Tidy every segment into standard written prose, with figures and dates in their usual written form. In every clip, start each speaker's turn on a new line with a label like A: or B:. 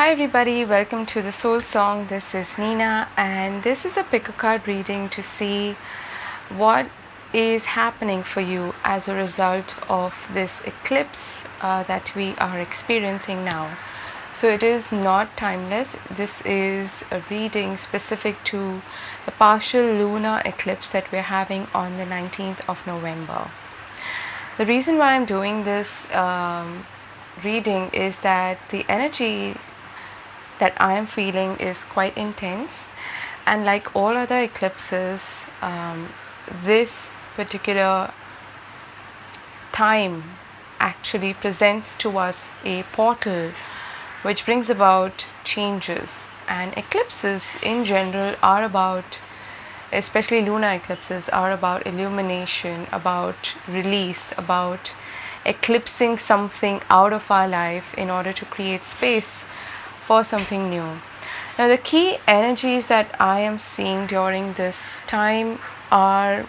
A: Hi everybody, welcome to the Soul Song. This is Nina and this is a pick a card reading to see what is happening for you as a result of this eclipse that we are experiencing now. So it is not timeless. This is a reading specific to the partial lunar eclipse that we're having on the 19th of November. The reason why I'm doing this reading is that the energy that I am feeling is quite intense, and like all other eclipses, this particular time actually presents to us a portal which brings about changes. And eclipses in general are about, especially lunar eclipses, are about illumination, about release, about eclipsing something out of our life in order to create space for something new. Now the key energies that I am seeing during this time are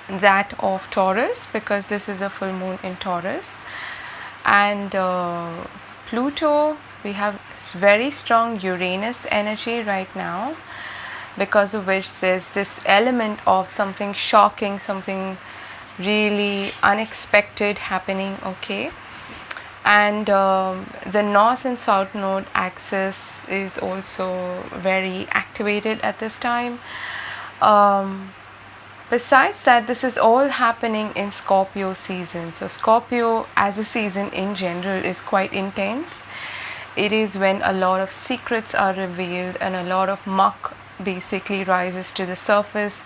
A: that of Taurus, because this is a full moon in Taurus, and Pluto. We have very strong Uranus energy right now, because of which there's this element of something shocking, something really unexpected happening, okay? And the north and south node axis is also very activated at this time. Besides that, this is all happening in Scorpio season. So Scorpio as a season in general is quite intense. It is when a lot of secrets are revealed and a lot of muck basically rises to the surface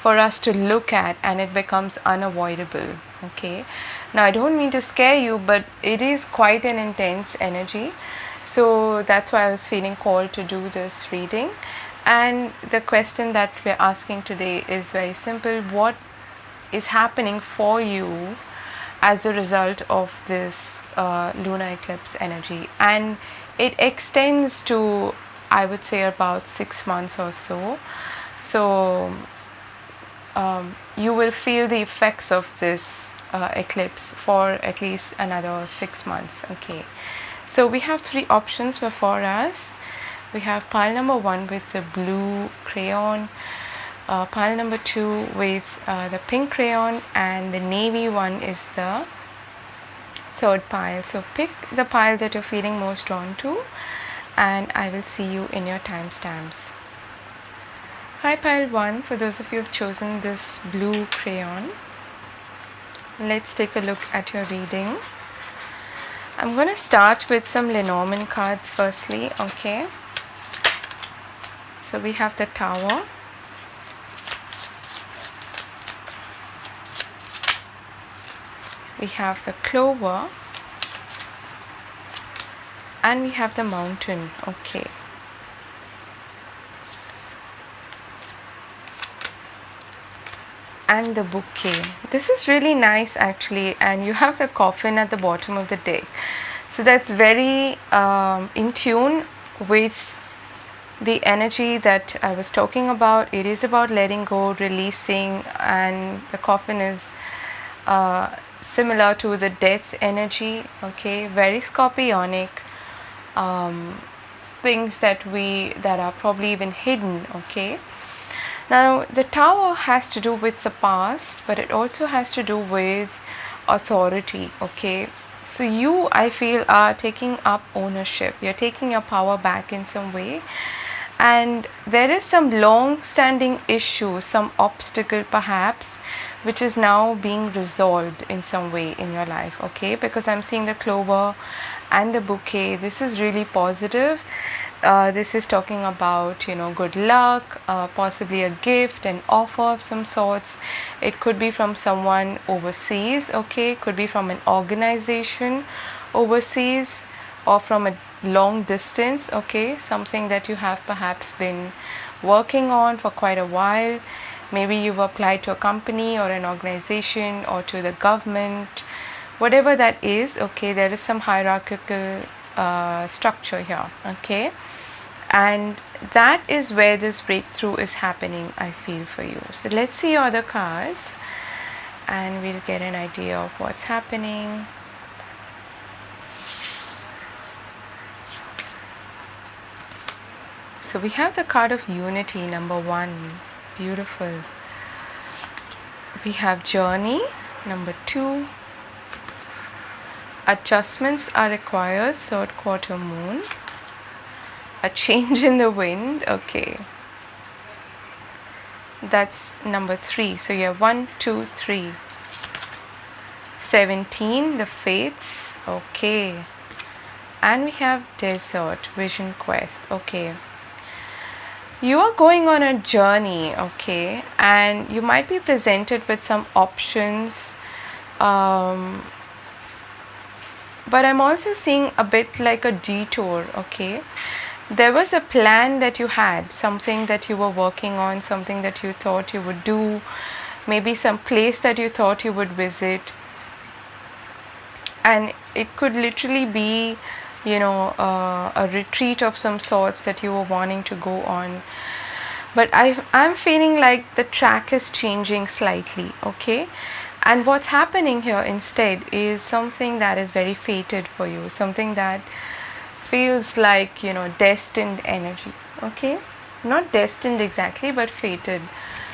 A: for us to look at, and it becomes unavoidable. Okay, now I don't mean to scare you, but it is quite an intense energy, so that's why I was feeling called to do this reading. And the question that we're asking today is very simple: what is happening for you as a result of this lunar eclipse energy? And it extends to, I would say, about 6 months or so. So you will feel the effects of this eclipse for at least another 6 months. Okay, so we have 3 options before us. We have pile number 1 with the blue crayon, pile number 2 with the pink crayon, and the navy one is the third pile. So pick the pile that you're feeling most drawn to, and I will see you in your timestamps. Hi pile 1, for those of you who have chosen this blue crayon, let's take a look at your reading. I'm going to start with some Lenormand cards firstly, okay? So we have the Tower, we have the Clover, and we have the Mountain, okay? And the Bouquet. This is really nice actually, and you have the Coffin at the bottom of the deck. So that's very in tune with the energy that I was talking about. It is about letting go, releasing, and the Coffin is similar to the death energy, okay? Very scorpionic, things that are probably even hidden, okay? Now the Tower has to do with the past, but it also has to do with authority, okay? So you, I feel, are taking up ownership. You're taking your power back in some way, and there is some long-standing issue, some obstacle perhaps, which is now being resolved in some way in your life, okay? Because I'm seeing the Clover and the Bouquet. This is really positive. This is talking about, you know, good luck, possibly a gift, an offer of some sorts. It could be from someone overseas, okay? Could be from an organization overseas, or from a long distance, okay? Something that you have perhaps been working on for quite a while. Maybe you've applied to a company or an organization or to the government, whatever that is, okay? There is some hierarchical structure here, okay? And that is where this breakthrough is happening, I feel, for you. So let's see your other cards and we'll get an idea of what's happening. So we have the card of unity, number 1. Beautiful. We have journey, number 2. Adjustments are required, third quarter moon. A change in the wind, okay. That's number 3. So you have 1, 2, 3. 17, the fates, okay. And we have desert, vision quest, okay. You are going on a journey, okay, and you might be presented with some options, but I'm also seeing a bit like a detour, okay. There was a plan that you had, something that you were working on, something that you thought you would do, maybe some place that you thought you would visit, and it could literally be, you know, a retreat of some sorts that you were wanting to go on. But I'm feeling like the track is changing slightly, okay. And what's happening here instead is something that is very fated for you, something that feels like, you know, destined energy, okay. Not destined exactly, but fated,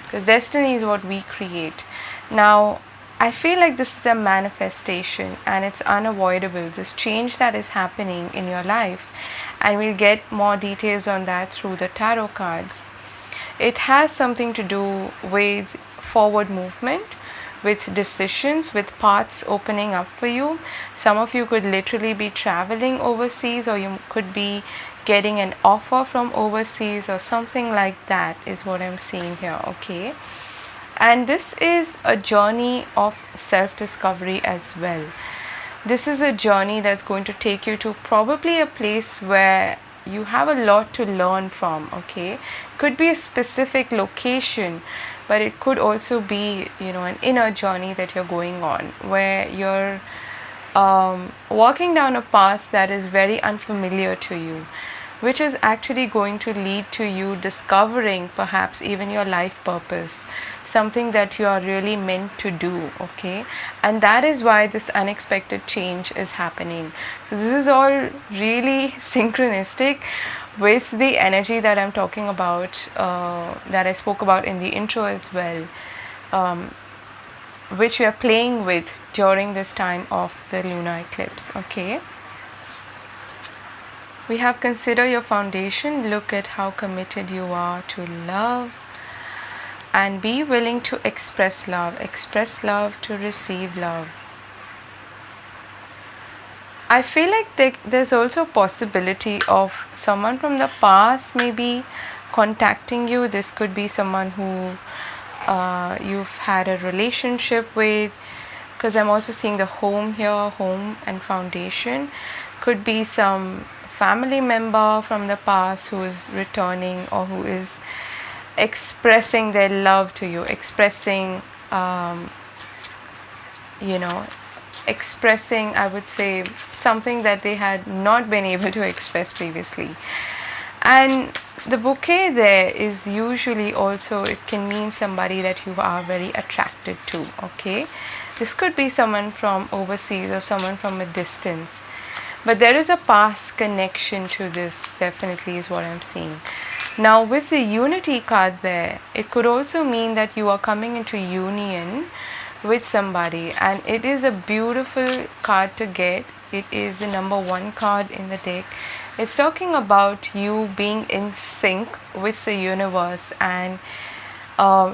A: because destiny is what we create. Now I feel like this is a manifestation and it's unavoidable, this change that is happening in your life, and we'll get more details on that through the tarot cards. It has something to do with forward movement, with decisions, with paths opening up for you. Some of you could literally be traveling overseas, or you could be getting an offer from overseas or something like that is what I'm seeing here, okay. And this is a journey of self-discovery as well. This is a journey that's going to take you to probably a place where you have a lot to learn from, okay. Could be a specific location, but it could also be, you know, an inner journey that you're going on, where you're walking down a path that is very unfamiliar to you, which is actually going to lead to you discovering perhaps even your life purpose, something that you are really meant to do, okay. And that is why this unexpected change is happening. So this is all really synchronistic with the energy that I'm talking about, that I spoke about in the intro as well, which we are playing with during this time of the lunar eclipse, okay. We have consider your foundation, look at how committed you are to love, and be willing to express love to receive love. I feel like there's also a possibility of someone from the past maybe contacting you. This could be someone who you've had a relationship with, because I'm also seeing the home here, home and foundation. Could be some family member from the past who is returning, or who is expressing their love to you, expressing you know, expressing, I would say, something that they had not been able to express previously. And the bouquet there is usually also, it can mean somebody that you are very attracted to, okay. This could be someone from overseas or someone from a distance, but there is a past connection to this, definitely, is what I'm seeing. Now with the unity card there, it could also mean that you are coming into union with somebody, and it is a beautiful card to get. It is the number 1 card in the deck. It's talking about you being in sync with the universe and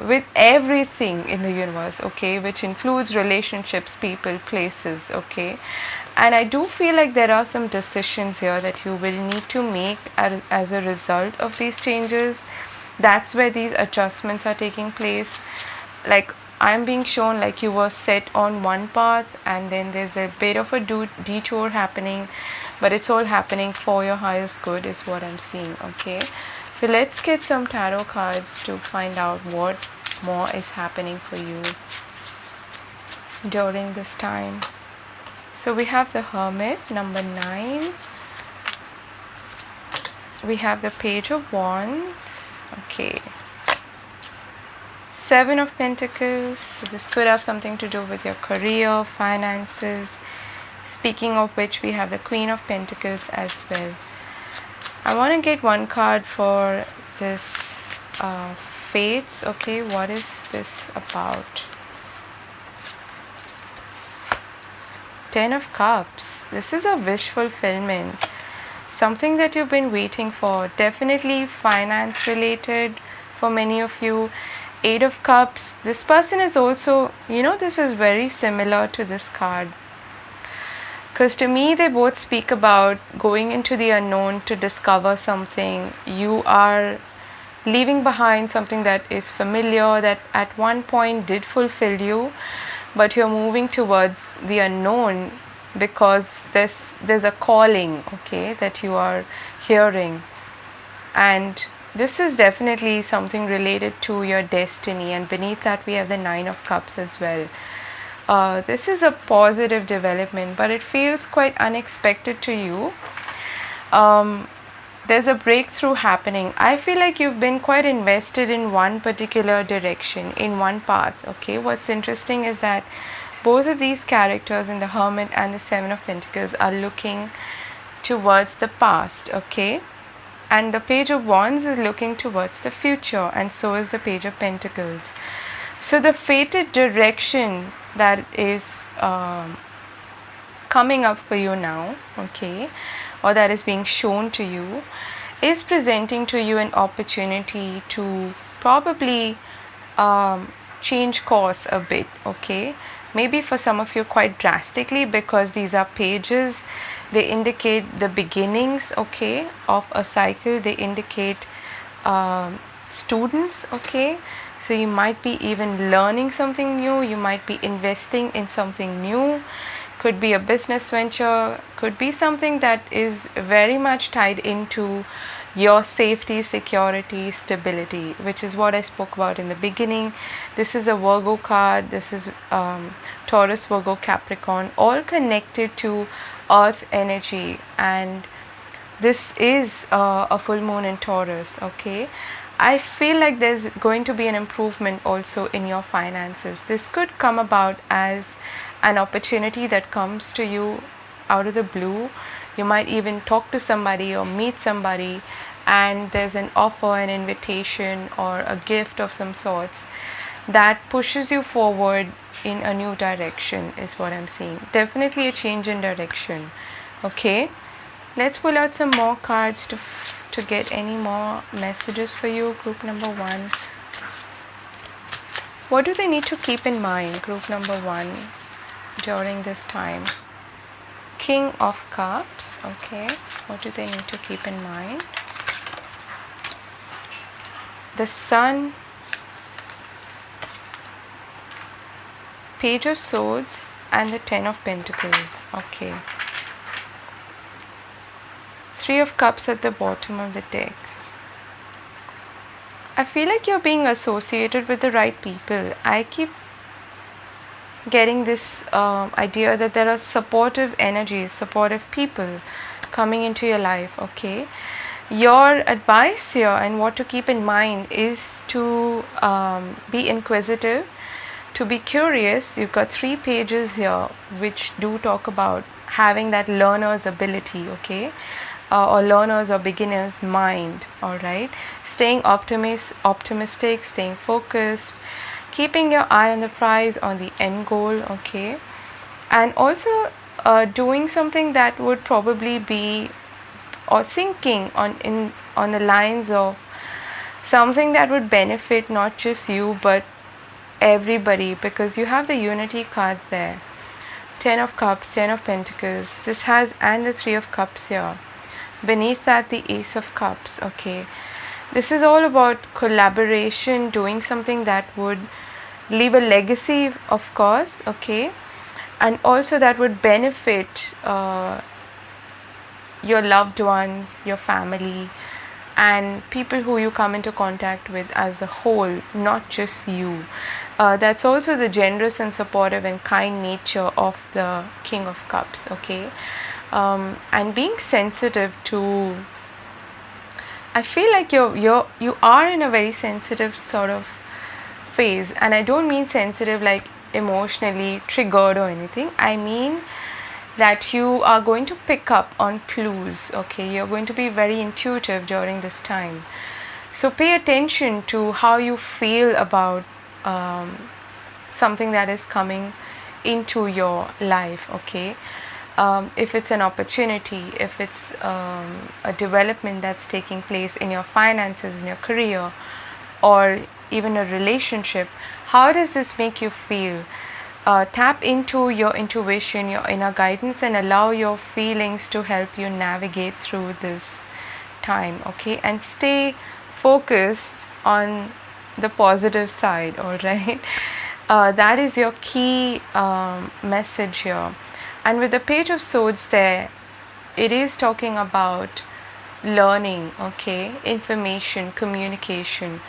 A: with everything in the universe, okay, which includes relationships, people, places, okay. And I do feel like there are some decisions here that you will need to make as a result of these changes. That's where these adjustments are taking place. Like, I'm being shown like you were set on one path, and then there's a bit of a detour happening, but it's all happening for your highest good is what I'm seeing, okay. So let's get some tarot cards to find out what more is happening for you during this time. So we have the Hermit, number 9. We have the Page of Wands, okay. 7 of Pentacles. So this could have something to do with your career, finances. Speaking of which, we have the Queen of Pentacles as well. I want to get one card for this fates. Okay, what is this about? Ten of Cups. This is a wish fulfillment. Something that you've been waiting for. Definitely finance related for many of you. Eight of Cups. This person is also, this is very similar to this card. Because to me, they both speak about going into the unknown to discover something. You are leaving behind something that is familiar, that at one point did fulfill you, but you're moving towards the unknown because there's a calling, okay, that you are hearing. And this is definitely something related to your destiny, and beneath that we have the Nine of Cups as well. This is a positive development, but it feels quite unexpected to you. There's a breakthrough happening. I feel like you've been quite invested in one particular direction, in one path. Okay, what's interesting is that both of these characters in the Hermit and the Seven of Pentacles are looking towards the past. Okay, and the Page of Wands is looking towards the future, and so is the Page of Pentacles. So the fated direction that is coming up for you now, okay, or that is being shown to you, is presenting to you an opportunity to probably change course a bit, okay, maybe for some of you quite drastically, because these are pages. They indicate the beginnings, okay, of a cycle. They indicate students, okay. So you might be even learning something new, you might be investing in something new, could be a business venture, could be something that is very much tied into your safety, security, stability, which is what I spoke about in the beginning. This is a Virgo card, this is Taurus, Virgo, Capricorn, all connected to earth energy, and this is a full moon in Taurus, okay. I feel like there's going to be an improvement also in your finances. This could come about as an opportunity that comes to you out of the blue. You might even talk to somebody or meet somebody, and there's an offer, an invitation, or a gift of some sorts that pushes you forward in a new direction, is what I'm seeing. Definitely a change in direction. Okay, let's pull out some more cards to get any more messages for you. Group number one, what do they need to keep in mind, group number one, during this time? King of Cups, okay, what do they need to keep in mind? The Sun, Page of Swords, and the Ten of Pentacles, okay. Three of Cups at the bottom of the deck. I feel like you're being associated with the right people. I keep getting this idea that there are supportive energies, supportive people coming into your life, okay. Your advice here and what to keep in mind is to be inquisitive, to be curious. You've got 3 pages here which do talk about having that learner's ability, okay, or learner's or beginner's mind, all right. Staying optimistic, staying focused, keeping your eye on the prize, on the end goal, okay, and also doing something that would probably be, or thinking on the lines of something that would benefit not just you but everybody, because you have the Unity card there, 10 of Cups, 10 of Pentacles, this has, and the 3 of Cups here. Beneath that, the Ace of Cups, okay. This is all about collaboration, doing something that would leave a legacy, of course, okay, and also that would benefit your loved ones, your family, and people who you come into contact with as a whole, not just you. That's also the generous and supportive and kind nature of the King of Cups, okay. And being sensitive to, I feel like you are in a very sensitive sort of phase, and I don't mean sensitive like emotionally triggered or anything. I mean that you are going to pick up on clues. Okay, you're going to be very intuitive during this time. So pay attention to how you feel about something that is coming into your life. Okay, if it's an opportunity, if it's a development that's taking place in your finances, in your career, or even a relationship, how does this make you feel? Tap into your intuition, your inner guidance, and allow your feelings to help you navigate through this time. Okay, and stay focused on the positive side. All right, that is your key message here. And with the Page of Swords there, it is talking about learning, okay, information, communication.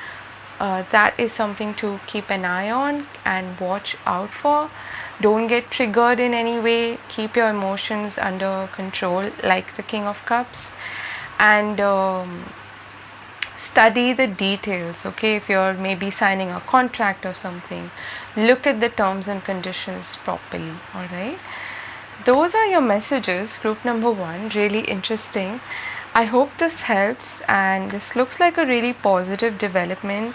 A: That is something to keep an eye on and watch out for. Don't get triggered in any way. Keep your emotions under control, like the King of Cups, and study the details. Okay, if you're maybe signing a contract or something, look at the terms and conditions properly. All right, those are your messages, group number 1. Really interesting. I hope this helps, and this looks like a really positive development.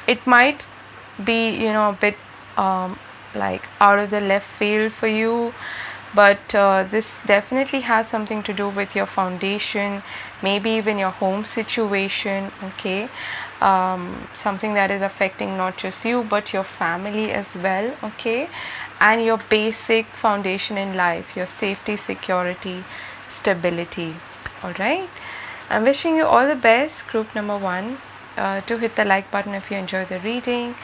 A: It might be, a bit like out of the left field for you, but this definitely has something to do with your foundation, maybe even your home situation. Okay, something that is affecting not just you but your family as well. Okay, and your basic foundation in life, your safety, security, stability. All right, I'm wishing you all the best, group number 1. Do hit the like button if you enjoyed the reading.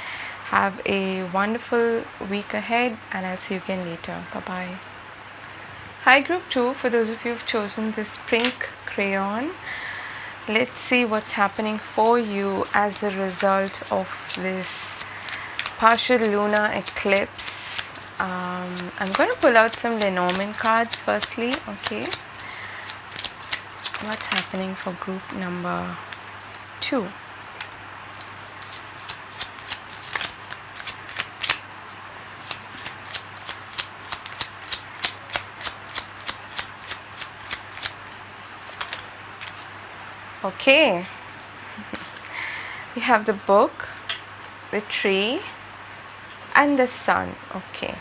A: Have a wonderful week ahead, and I'll see you again later. Bye bye. Hi, group 2. For those of you who've chosen this pink crayon, let's see what's happening for you as a result of this partial lunar eclipse. I'm going to pull out some Lenormand cards firstly. Okay, what's happening for group number 2? Okay, we have the book, the tree, and the sun. Okay,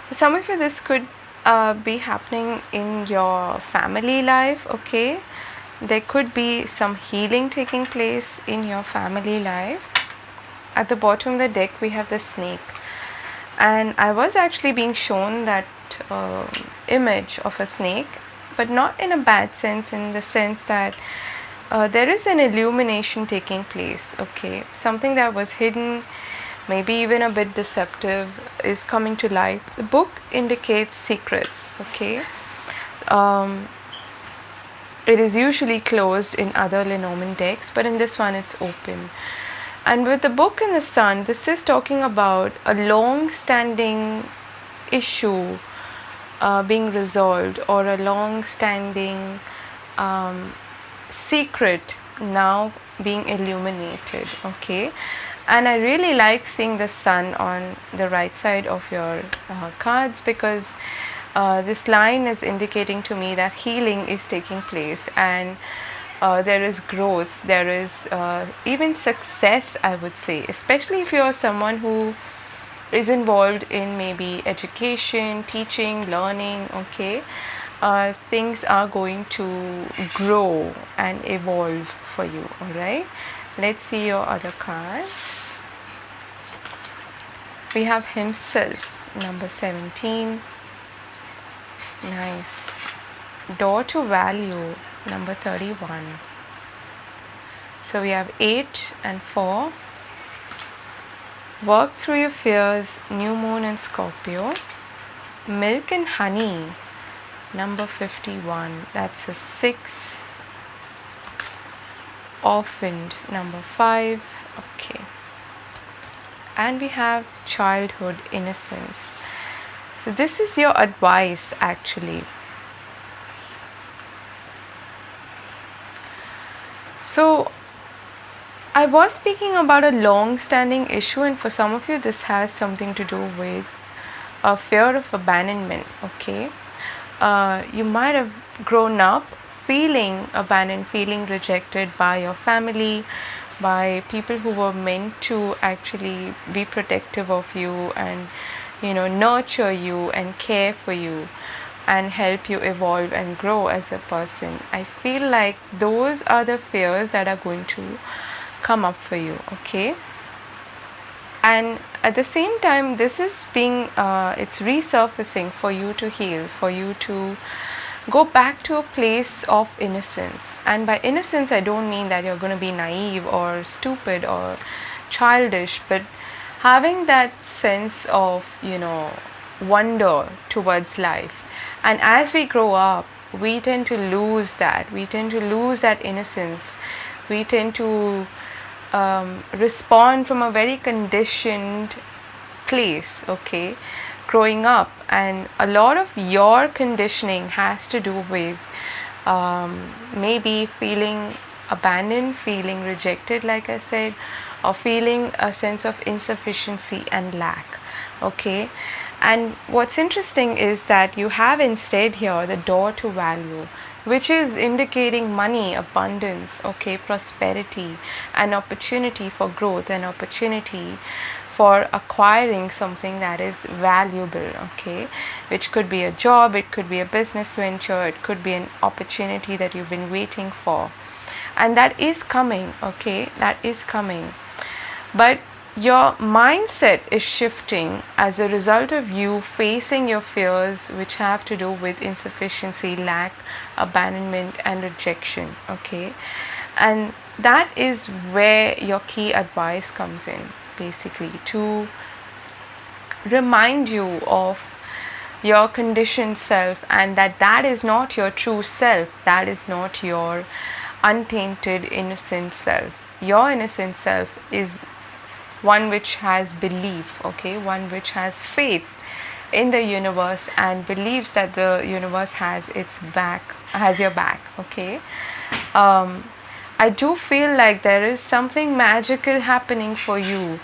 A: for some of you this could be happening in your family life. Okay, there could be some healing taking place in your family life. At the bottom of the deck we have the snake, and I was actually being shown that image of a snake, but not in a bad sense, in the sense that there is an illumination taking place. Okay, something that was hidden, maybe even a bit deceptive, is coming to light. The book indicates secrets. Okay, it is usually closed in other Lenormand decks, but in this one it's open. And with the book and the sun, this is talking about a long-standing issue being resolved, or a long-standing secret now being illuminated. Okay, and I really like seeing the sun on the right side of your cards, because this line is indicating to me that healing is taking place, and there is growth, there is even success, I would say, especially if you're someone who is involved in maybe education, teaching, learning. Okay, things are going to grow and evolve for you. All right, let's see your other cards. We have himself, number 17. Nice. Door to value, number 31. So we have 8 and 4. Work through your fears, new moon in Scorpio. Milk and honey, number 51. That's a 6. Orphaned, number 5. Okay, and we have childhood innocence. So this is your advice actually. So I was speaking about a long-standing issue, and for some of you this has something to do with a fear of abandonment. Okay, you might have grown up feeling abandoned, feeling rejected by your family, by people who were meant to actually be protective of you and nurture you and care for you and help you evolve and grow as a person. I feel like those are the fears that are going to come up for you. Okay, and at the same time, this is being it's resurfacing for you to heal, for you to go back to a place of innocence. And by innocence, I don't mean that you're going to be naive or stupid or childish, but having that sense of wonder towards life. And as we grow up, we tend to lose that. We tend to lose that innocence. We tend to respond from a very conditioned place. Okay, growing up, and a lot of your conditioning has to do with maybe feeling abandoned, feeling rejected, like I said, or feeling a sense of insufficiency and lack. Okay, and what's interesting is that you have instead here the door to value, which is indicating money, abundance, okay, prosperity, an opportunity for growth, an opportunity for acquiring something that is valuable. Okay, which could be a job, it could be a business venture, it could be an opportunity that you've been waiting for, and that is coming. Okay, that is coming, but your mindset is shifting as a result of you facing your fears, which have to do with insufficiency, lack, abandonment, and rejection. Okay, and that is where your key advice comes in, basically, to remind you of your conditioned self, and that is not your true self, that is not your untainted innocent self. Your innocent self is one which has belief, okay, one which has faith in the universe and believes that the universe has your back. Okay, I do feel like there is something magical happening for you.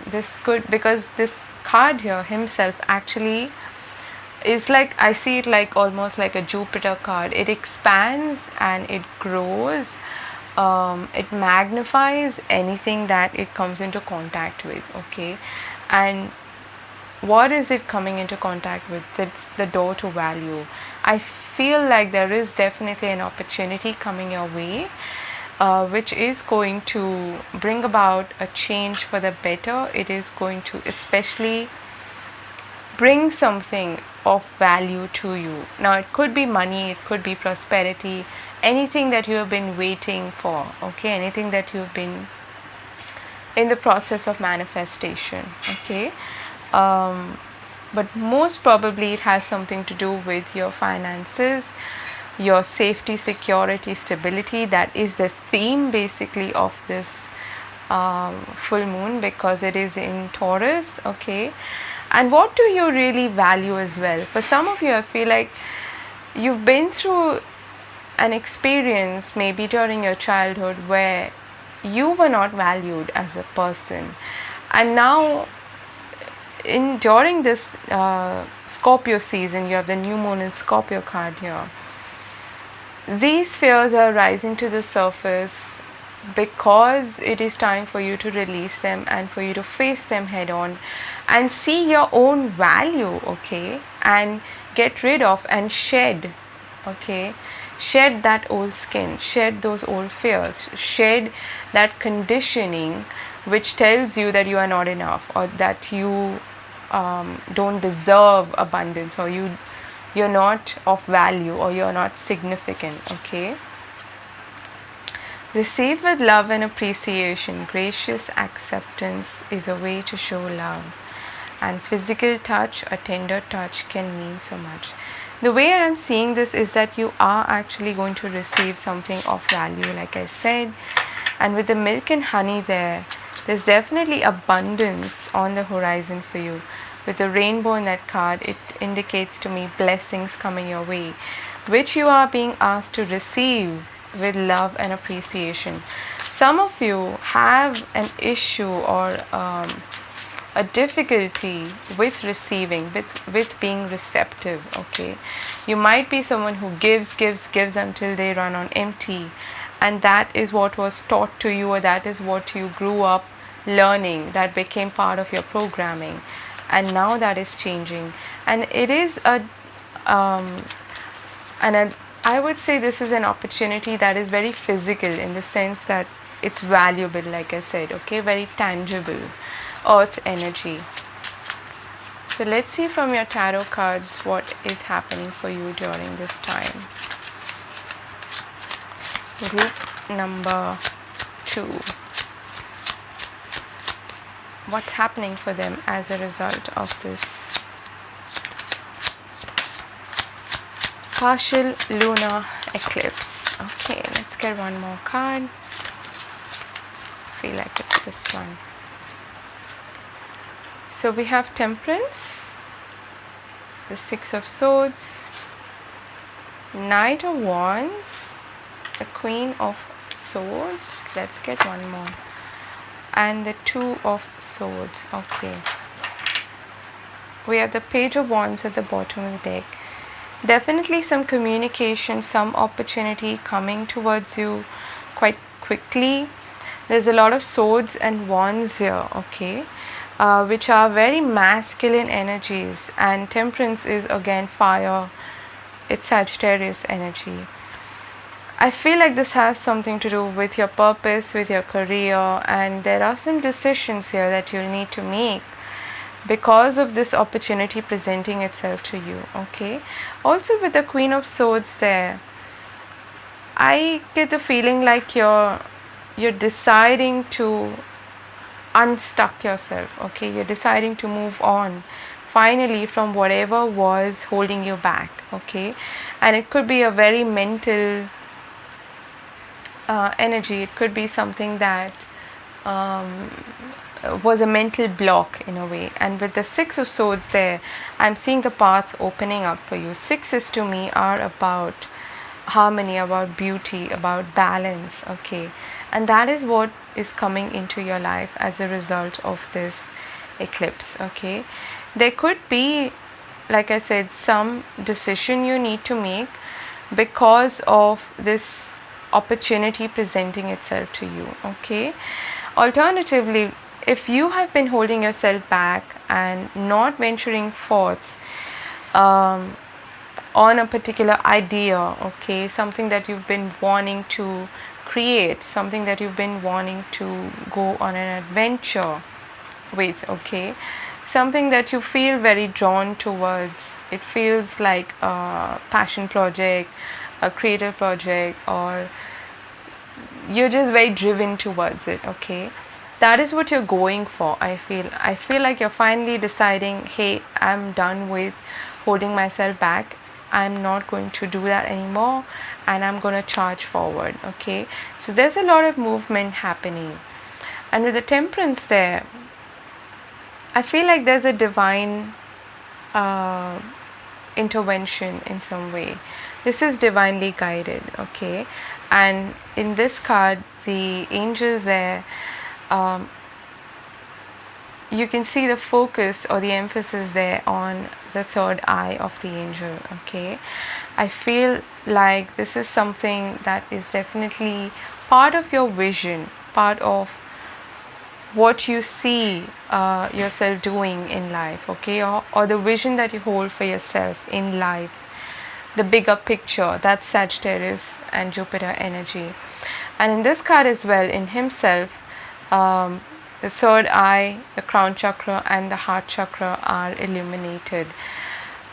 A: This could, because this card here himself actually is like, I see it like almost like a Jupiter card. It expands and it grows. It magnifies anything that it comes into contact with. Okay, and what is it coming into contact with? It's the door to value. I feel like there is definitely an opportunity coming your way, which is going to bring about a change for the better. It is going to especially bring something of value to you. Now, it could be money, it could be prosperity, anything that you have been waiting for. Okay, anything that you've been in the process of manifestation. Okay, but most probably it has something to do with your finances, your safety, security, stability. That is the theme basically of this full moon, because it is in Taurus. Okay, and what do you really value as well? For some of you, I feel like you've been through an experience maybe during your childhood where you were not valued as a person, and now during this Scorpio season, you have the new moon in Scorpio card here. These fears are rising to the surface because it is time for you to release them and for you to face them head on and see your own value. Okay, and get rid of and shed. Okay, shed that old skin, shed those old fears, shed that conditioning which tells you that you are not enough, or that you don't deserve abundance, or you're not of value, or you're not significant. Okay, receive with love and appreciation. Gracious acceptance is a way to show love, and physical touch, a tender touch, can mean so much. The way I'm seeing this is that you are actually going to receive something of value, like I said. And with the milk and honey there's definitely abundance on the horizon for you. With the rainbow in that card, it indicates to me blessings coming your way, which you are being asked to receive with love and appreciation. Some of you have an issue or a difficulty with receiving, with being receptive. Okay, you might be someone who gives until they run on empty, and that is what was taught to you, or that is what you grew up learning, that became part of your programming, and now that is changing. And it is I would say this is an opportunity that is very physical, in the sense that it's valuable, like I said, okay, very tangible, earth energy. So let's see from your tarot cards what is happening for you during this time. Group number 2. What's happening for them as a result of this partial lunar eclipse? Okay, let's get one more card. I feel like it's this one. So we have Temperance, the Six of Swords, Knight of Wands, the Queen of Swords. Let's get one more. And the Two of Swords. Okay. We have the Page of Wands at the bottom of the deck. Definitely some communication, some opportunity coming towards you quite quickly. There's a lot of swords and wands here, okay, which are very masculine energies, and Temperance is again fire. It's Sagittarius energy. I feel like this has something to do with your purpose, with your career, and there are some decisions here that you'll need to make because of this opportunity presenting itself to you, okay. Also with the Queen of Swords there, I get the feeling like you're deciding to unstuck yourself, okay. You're deciding to move on finally from whatever was holding you back, okay. And it could be a very mental energy. It could be something that was a mental block in a way. And with the Six of Swords there, I'm seeing the path opening up for you. Sixes to me are about harmony, about beauty, about balance, okay. And that is what is coming into your life as a result of this eclipse, okay. There could be, like I said, some decision you need to make because of this opportunity presenting itself to you, okay. Alternatively, if you have been holding yourself back and not venturing forth on a particular idea, okay, something that you've been wanting to create, something that you've been wanting to go on an adventure with, okay, something that you feel very drawn towards. It feels like a passion project, a creative project, or you're just very driven towards it, okay. That is what you're going for. I feel like you're finally deciding, hey, I'm done with holding myself back. I'm not going to do that anymore, and I'm going to charge forward, okay. So there's a lot of movement happening. And with the Temperance there, I feel like there's a divine intervention in some way. This is divinely guided, okay. And in this card, the angel there, you can see the focus or the emphasis there on the third eye of the angel, okay. I feel like this is something that is definitely part of your vision, part of what you see yourself doing in life, okay, or the vision that you hold for yourself in life, the bigger picture. That's Sagittarius and Jupiter energy. And in this card as well, in himself, the third eye, the crown chakra and the heart chakra are illuminated.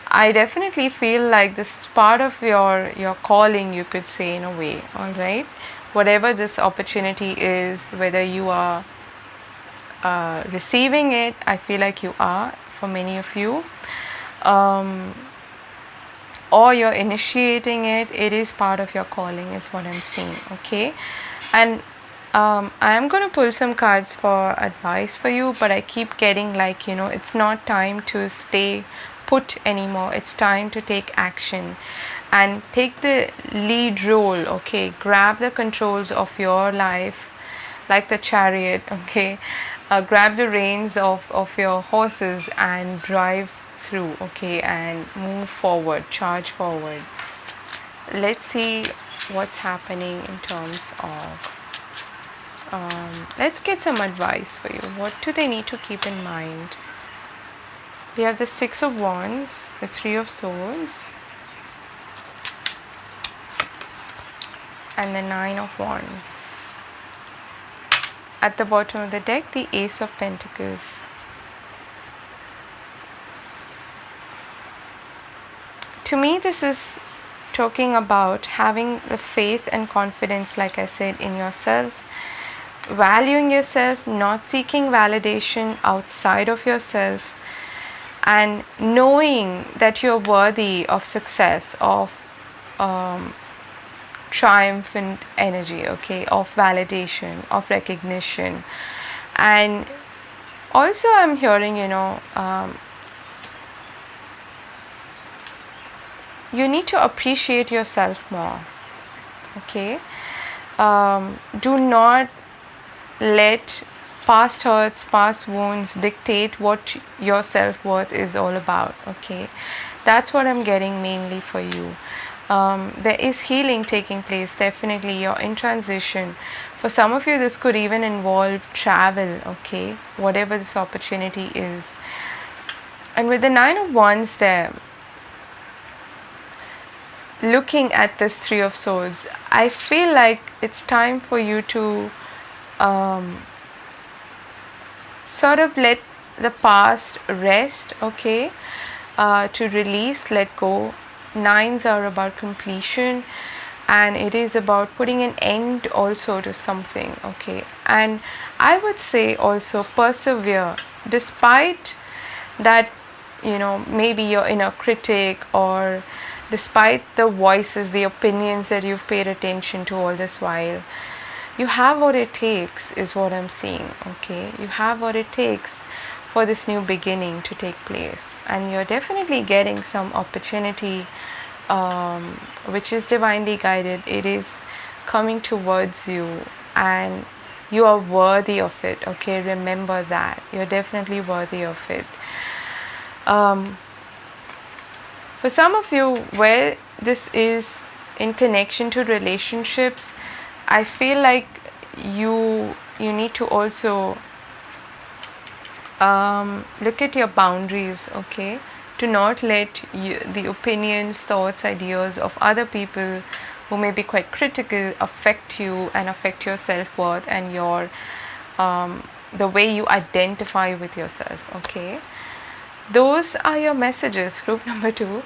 A: I definitely feel like this is part of your calling, you could say, in a way, all right. Whatever this opportunity is, whether you are receiving it, I feel like you are, for many of you, or you're initiating it, it is part of your calling, is what I'm seeing, okay. And I'm going to pull some cards for advice for you, but I keep getting like, it's not time to stay put anymore. It's time to take action and take the lead role, okay. Grab the controls of your life like the Chariot, okay. grab the reins of your horses and drive through, okay, and move forward, charge forward. Let's see what's happening in terms of let's get some advice for you. What do they need to keep in mind? We have the Six of Wands, the Three of Swords, and the Nine of Wands. At the bottom of the deck, the Ace of Pentacles. To me, this is talking about having the faith and confidence, like I said, in yourself, valuing yourself, not seeking validation outside of yourself, and knowing that you're worthy of success, of triumphant energy, okay, of validation, of recognition. And also I'm hearing, you need to appreciate yourself more, okay. Do not let past hurts, past wounds dictate what your self-worth is all about, okay. That's what I'm getting mainly for you. There is healing taking place, definitely. You're in transition. For some of you, this could even involve travel, okay, whatever this opportunity is. And with the Nine of Wands there, looking at this Three of Swords, I feel like it's time for you to sort of let the past rest, okay, to release, let go. Nines are about completion, and it is about putting an end also to something, okay. And I would say also persevere, despite that, maybe your inner critic, or despite the voices, the opinions that you've paid attention to all this while. You have what it takes, is what I'm seeing, okay. You have what it takes for this new beginning to take place, and you're definitely getting some opportunity which is divinely guided. It is coming towards you, and you are worthy of it, okay. Remember that you're definitely worthy of it. For some of you, where this is in connection to relationships, I feel like you need to also look at your boundaries, okay. Do not let the opinions, thoughts, ideas of other people who may be quite critical affect you and affect your self-worth and your the way you identify with yourself, okay. Those are your messages, group number 2.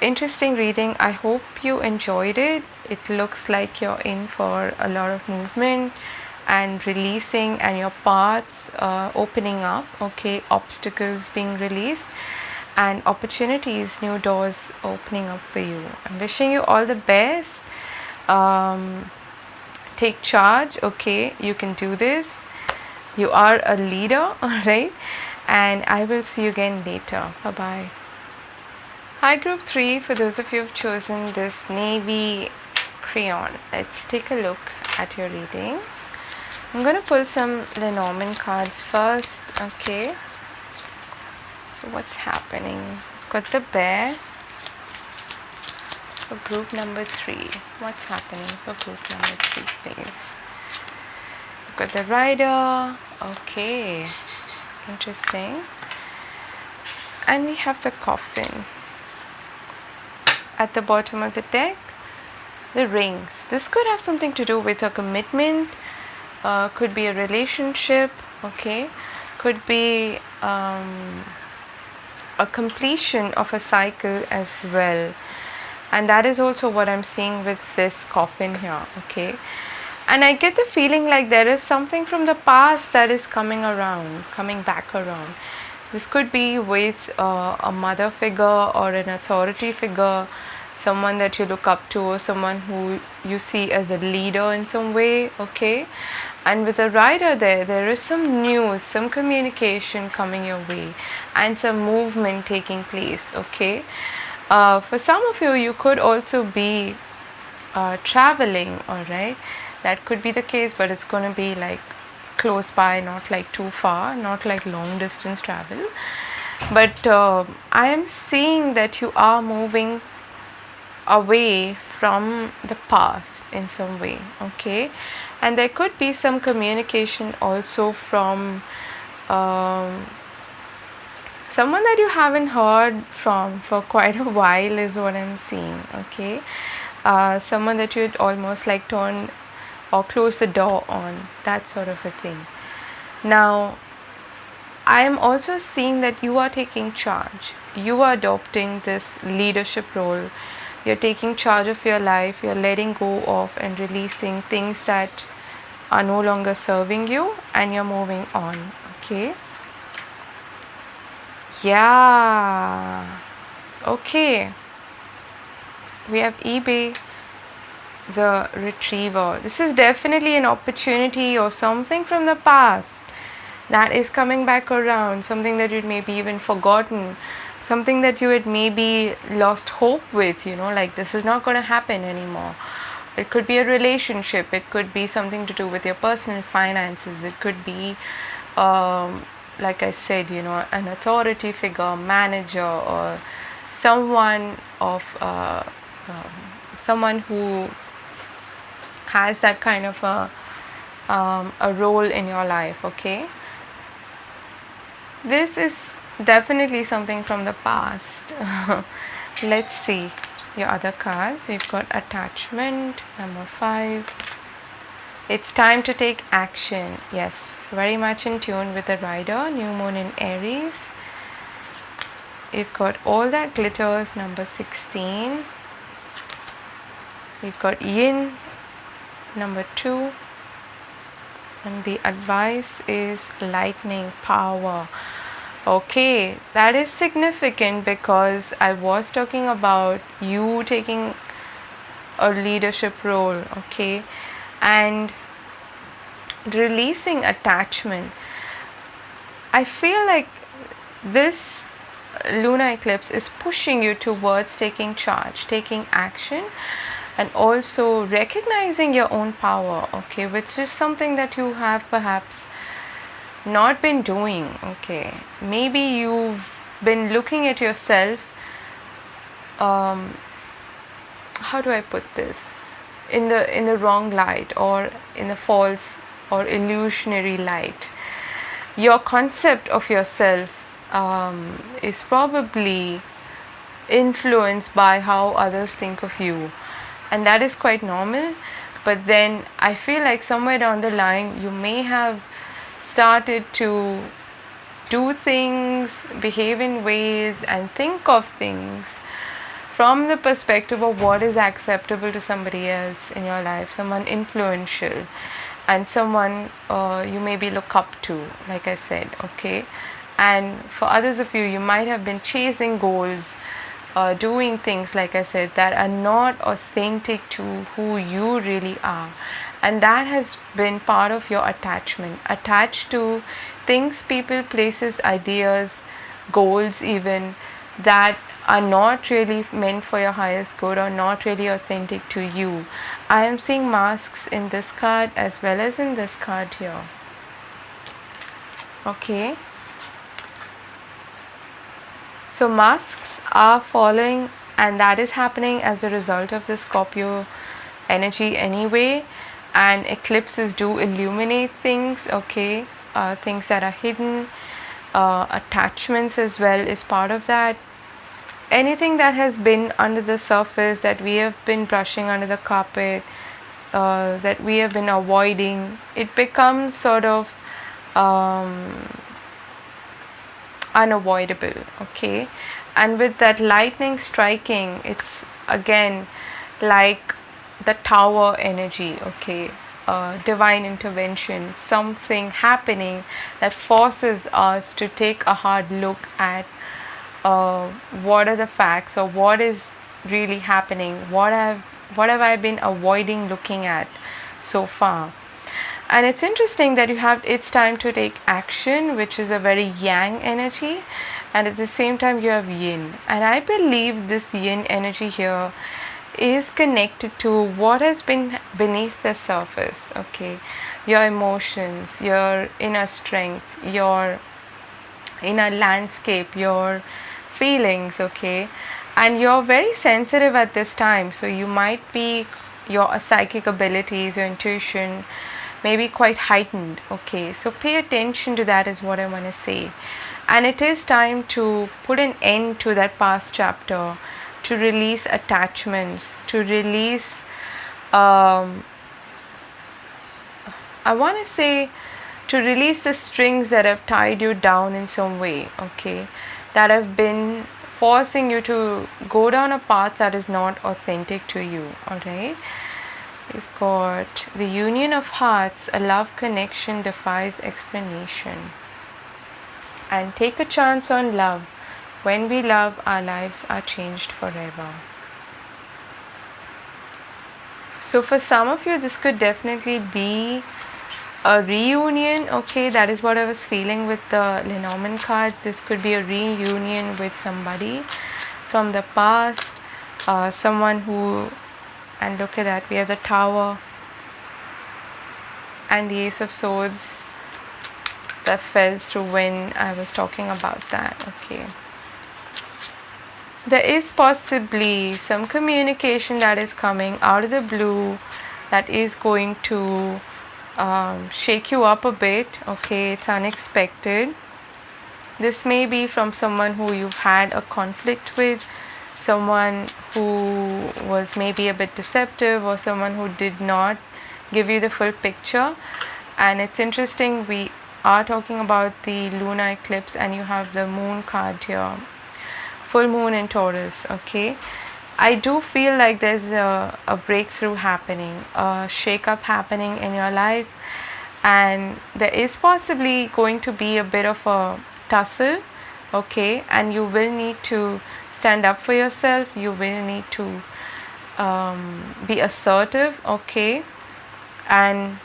A: Interesting reading. I hope you enjoyed it. It looks like you're in for a lot of movement and releasing, and your path opening up, okay. Obstacles being released and opportunities, new doors opening up for you. I'm wishing you all the best. Take charge, okay. You can do this. You are a leader, all right. And I will see you again later. Bye bye. Hi group 3, for those of you who've chosen this navy crayon, let's take a look at your reading. I'm going to pull some Lenormand cards first, okay. So what's happening? I've got the bear for group number 3. What's happening for group number 3, please? I've got the rider, okay, interesting. And we have the coffin. At the bottom of the deck, the rings. This could have something to do with a commitment, could be a relationship, okay, could be a completion of a cycle as well. And that is also what I'm seeing with this coffin here, okay. And I get the feeling like there is something from the past that is coming back around. This could be with a mother figure or an authority figure, someone that you look up to, or someone who you see as a leader in some way, okay. And with the rider there is some news, some communication coming your way, and some movement taking place, okay. For some of you, you could also be traveling, all right. That could be the case, but it's going to be like close by, not like too far, not like long distance travel. But I am seeing that you are moving away from the past in some way, okay? And there could be some communication also from someone that you haven't heard from for quite a while is what I'm seeing, okay? Someone that you'd almost like turn or close the door on, that sort of a thing. Now, I am also seeing that you are taking charge. You are adopting this leadership role. You're taking charge of your life. You're letting go of and releasing things that are no longer serving you, and you're moving on, okay? Yeah. Okay. We have eBay, the retriever. This is definitely an opportunity or something from the past that is coming back around, something that you'd maybe even forgotten, something that you had maybe lost hope with, like this is not going to happen anymore. It could be a relationship, it could be something to do with your personal finances, it could be like I said, an authority figure, manager, or someone of someone who has that kind of a role in your life, okay? This is definitely something from the past. Let's see your other cards. We've got attachment, number 5. It's time to take action. Yes, very much in tune with the rider, new moon in Aries. We've got all that glitters, number 16. We've got yin, number 2. And the advice is lightning power. Okay, that is significant because I was talking about you taking a leadership role, okay, and releasing attachment. I feel like this lunar eclipse is pushing you towards taking charge, taking action, and also recognizing your own power, okay, which is something that you have perhaps not been doing, okay. Maybe you've been looking at yourself, how do I put this, in the wrong light, or in the false or illusionary light. Your concept of yourself is probably influenced by how others think of you, and that is quite normal. But then I feel like somewhere down the line you may have started to do things, behave in ways, and think of things from the perspective of what is acceptable to somebody else in your life, someone influential, and someone you maybe look up to, like I said, okay. And for others of you, you might have been chasing goals, doing things, like I said, that are not authentic to who you really are. And that has been part of your attachment, attached to things, people, places, ideas, goals even, that are not really meant for your highest good or not really authentic to you. I am seeing masks in this card as well as in this card here. Okay. So masks are following, and that is happening as a result of the Scorpio energy anyway. And eclipses do illuminate things, okay, things that are hidden. Attachments as well is part of that. Anything that has been under the surface, that we have been brushing under the carpet, that we have been avoiding, it becomes sort of unavoidable, okay. And with that lightning striking, it's again like the tower energy, okay, divine intervention, something happening that forces us to take a hard look at what are the facts, or what is really happening, what have I been avoiding looking at so far. And it's interesting that you have it's time to take action, which is a very yang energy, and at the same time you have yin. And I believe this yin energy here is connected to what has been beneath the surface, okay. your emotions, your inner strength, your inner landscape, your feelings, okay? And you're very sensitive at this time, so you might be, your psychic abilities, your intuition may be quite heightened, okay? So pay attention to that is what I want to say. And it is time to put an end to that past chapter, to release attachments, to release I want to say to release the strings that have tied you down in some way, okay, that have been forcing you to go down a path that is not authentic to you. All right, we've got the union of hearts, a love connection defies explanation. And take a chance on love. When we love, our lives are changed forever. So for some of you, this could definitely be a reunion, okay? That is what I was feeling with the Lenormand cards. This could be a reunion with somebody from the past, someone who, and look at that, we have the Tower and the Ace of Swords that fell through when I was talking about that, okay? There is possibly some communication that is coming out of the blue that is going to shake you up a bit, okay? It's unexpected. This may be from someone who you've had a conflict with, someone who was maybe a bit deceptive, or someone who did not give you the full picture. And it's interesting, we are talking about the lunar eclipse and you have the moon card here, full moon in Taurus, okay? I do feel like there's a breakthrough happening, a shake-up happening in your life, and there is possibly going to be a bit of a tussle, okay? And you will need to stand up for yourself, you will need to be assertive, okay? And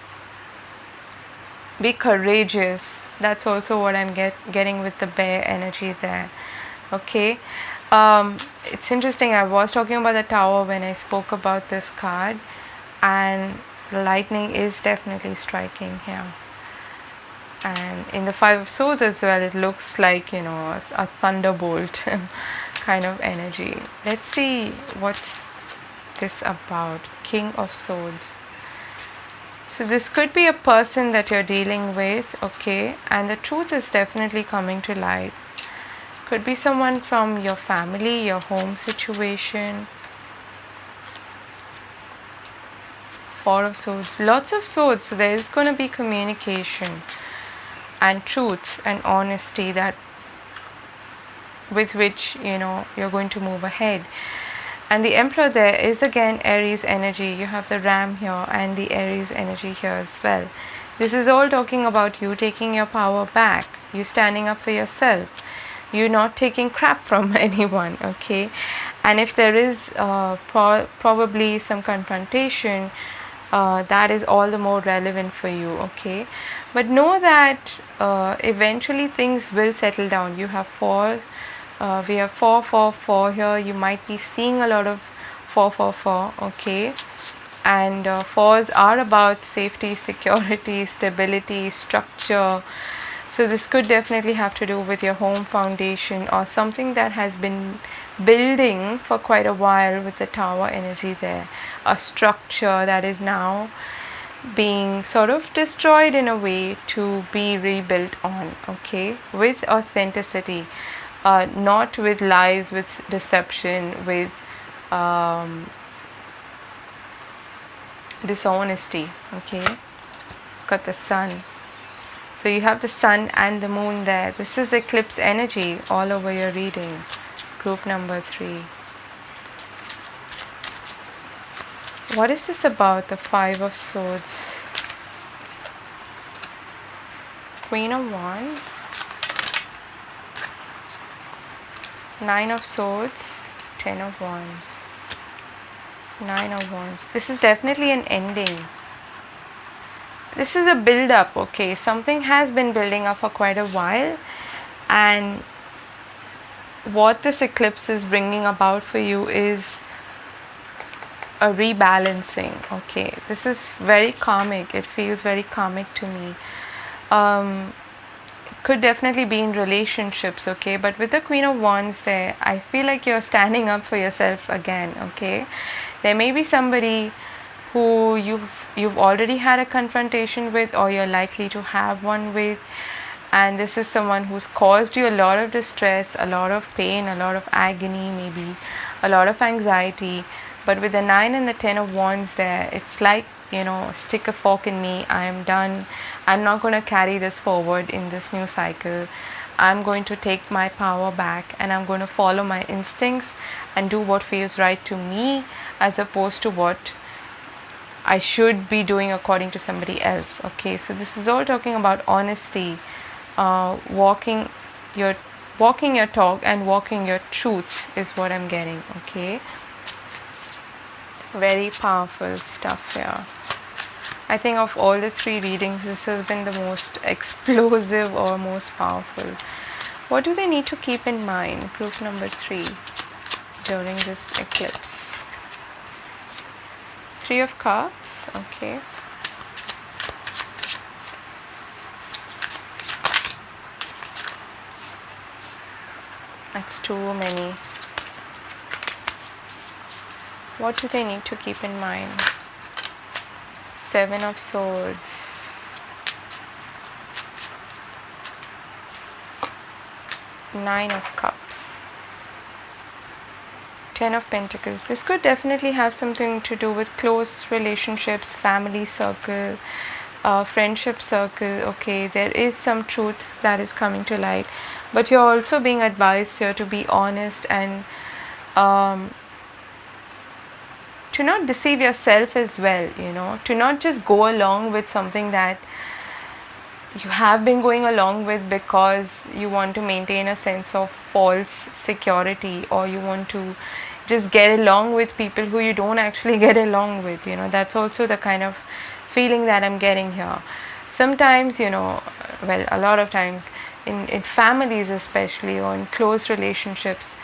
A: be courageous. That's also what I'm getting with the bear energy there, okay? It's interesting, I was talking about the Tower when I spoke about this card, and the lightning is definitely striking here. And in the Five of Swords as well, it looks like, you know, a thunderbolt kind of energy. Let's see what's this about. King of Swords. So this could be a person that you're dealing with, okay? And the truth is definitely coming to light. Could be someone from your family, your home situation. Four of Swords, lots of swords. So there is going to be communication and truth and honesty that with which, you know, you're going to move ahead. And the Emperor there is again Aries energy. You have the Ram here and the Aries energy here as well. This is all talking about you taking your power back, you standing up for yourself, you not taking crap from anyone, okay? And if there is probably some confrontation, that is all the more relevant for you, okay? But know that eventually things will settle down. You have four, we have 4, 4, 4 here. You might be seeing a lot of 4, 4, 4, okay? And 4s are about safety, security, stability, structure. So this could definitely have to do with your home foundation or something that has been building for quite a while with the Tower energy there. A structure that is now being sort of destroyed in a way to be rebuilt on, okay? With authenticity, not with lies, with deception, with dishonesty, okay? Got the Sun. So you have the Sun and the Moon there. This is eclipse energy all over your reading. Group number 3. What is this about? The 5 of Swords. Queen of Wands. 9 of Swords. 10 of Wands. 9 of Wands. This is definitely an ending. This is a build up, okay? Something has been building up for quite a while, and what this eclipse is bringing about for you is a rebalancing. Okay, this is very karmic. It feels very karmic to me. Could definitely be in relationships, okay, but with the Queen of Wands there, I feel like you're standing up for yourself again. Okay, there may be somebody who you've already had a confrontation with, or you're likely to have one with, and this is someone who's caused you a lot of distress, a lot of pain, a lot of agony, maybe a lot of anxiety. But with the 9 and the 10 of Wands there, it's like, stick a fork in me. I am done. I'm not going to carry this forward in this new cycle. I'm going to take my power back, and I'm going to follow my instincts and do what feels right to me, as opposed to what I should be doing according to somebody else. Okay, so this is all talking about honesty, walking your talk and walking your truths is what I'm getting. Okay, very powerful stuff here. I think of all the 3 readings, this has been the most explosive or most powerful. What do they need to keep in mind, group number 3, during this eclipse? 3 of Cups. Okay, that's too many. What do they need to keep in mind? 7 of Swords. Nine of Cups. 10 of Pentacles. This could definitely have something to do with close relationships, family circle, friendship circle. Okay, there is some truth that is coming to light, but you're also being advised here to be honest and to not deceive yourself as well, to not just go along with something that you have been going along with because you want to maintain a sense of false security, or you want to just get along with people who you don't actually get along with. That's also the kind of feeling that I'm getting here. Sometimes, a lot of times in families especially, or in close relationships,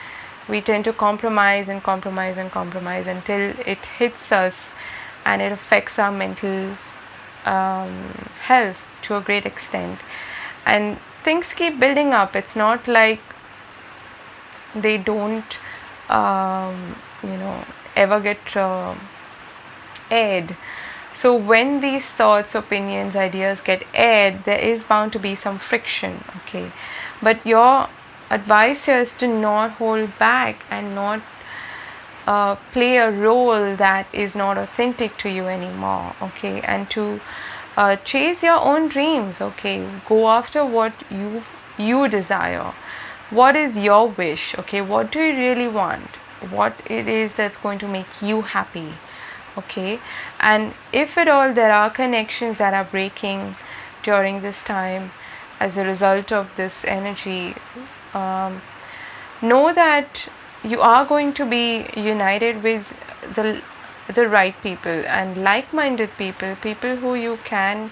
A: we tend to compromise and compromise and compromise until it hits us and it affects our mental health to a great extent, and things keep building up. It's not like they don't ever get aired. So when these thoughts, opinions, ideas get aired, there is bound to be some friction. Okay, but your advice here is to not hold back and not play a role that is not authentic to you anymore. Okay, and to chase your own dreams. Okay, go after what you desire. What is your wish? Okay, what do you really want? What it is that's going to make you happy? Okay, and if at all there are connections that are breaking during this time as a result of this energy, know that you are going to be united with the right people and like-minded people who you can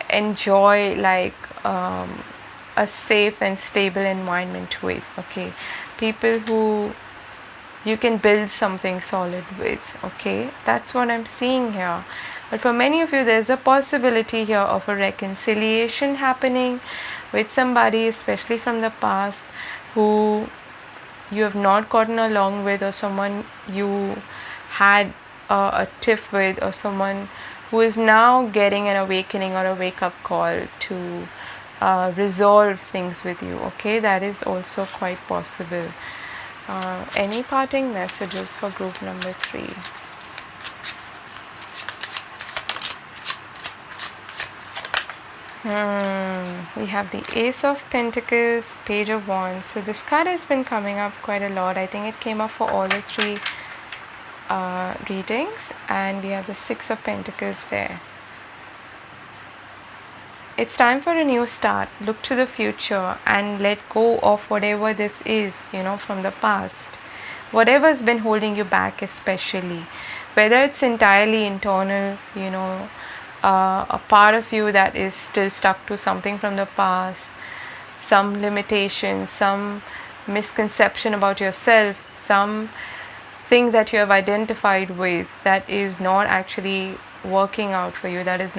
A: enjoy like a safe and stable environment with. Okay, people who you can build something solid with. Okay, that's what I'm seeing here. But for many of you, there's a possibility here of a reconciliation happening with somebody, especially from the past, who you have not gotten along with, or someone you had a tiff with, or someone who is now getting an awakening or a wake-up call to resolve things with you. Okay, that is also quite possible. Any parting messages for group number 3? We have the Ace of Pentacles, Page of Wands. So this card has been coming up quite a lot. I think it came up for all the 3 readings. And we have the Six of Pentacles there. It's time for a new start. Look to the future and let go of whatever this is, from the past. Whatever's been holding you back, especially. Whether it's entirely internal, a part of you that is still stuck to something from the past, some limitation, some misconception about yourself, some thing that you have identified with that is not actually working out for you, that is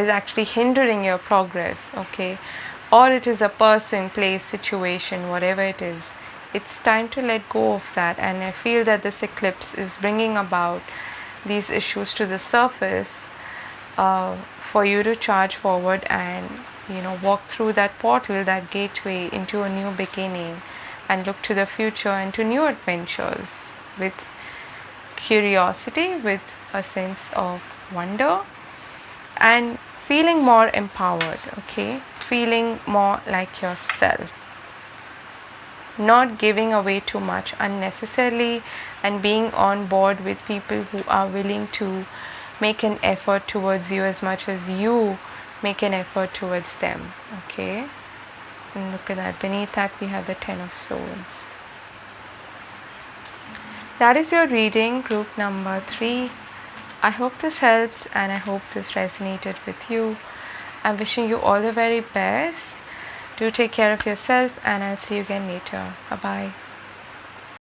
A: actually hindering your progress, okay? Or it is a person, place, situation, whatever it is. It's time to let go of that, and I feel that this eclipse is bringing about these issues to the surface for you to charge forward and walk through that portal, that gateway into a new beginning, and look to the future and to new adventures with curiosity, with a sense of wonder, and feeling more empowered, okay? Feeling more like yourself, not giving away too much unnecessarily, and being on board with people who are willing to make an effort towards you as much as you make an effort towards them, okay? And look at that, beneath that we have the 10 of Swords. That is your reading, group number 3. I hope this helps and I hope this resonated with you. I'm wishing you all the very best. Do take care of yourself and I'll see you again later. Bye bye.